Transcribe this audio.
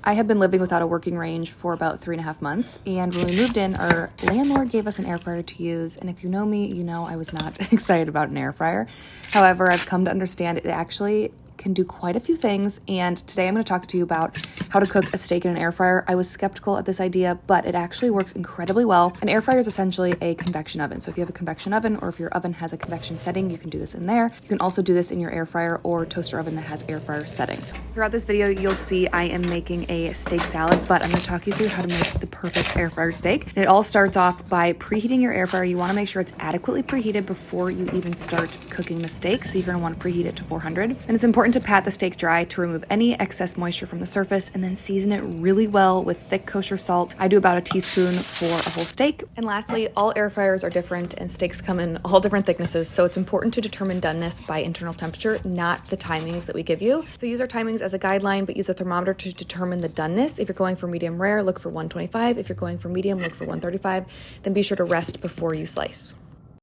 I had been living without a working range for about 3.5 months, and when we moved in, our landlord gave us an air fryer to use, and if you know me, you know I was not excited about an air fryer. However, I've come to understand it actually can do quite a few things, and today I'm going to talk to you about how to cook a steak in an air fryer. I was skeptical at this idea, but it actually works incredibly well. An air fryer is essentially a convection oven, so if you have a convection oven or if your oven has a convection setting, you can do this in there. You can also do this in your air fryer or toaster oven that has air fryer settings. Throughout this video, you'll see I am making a steak salad, but I'm going to talk you through how to make the perfect air fryer steak. And it all starts off by preheating your air fryer. You want to make sure it's adequately preheated before you even start cooking the steak, so you're going to want to preheat it to 400. And it's important to pat the steak dry to remove any excess moisture from the surface, and then season it really well with thick kosher salt. I do about a teaspoon for a whole steak. And lastly, all air fryers are different and steaks come in all different thicknesses, so it's important to determine doneness by internal temperature, not the timings that we give you. So use our timings as a guideline, but use a thermometer to determine the doneness. If you're going for medium rare, look for 125. If you're going for medium, look for 135. Then be sure to rest before you slice.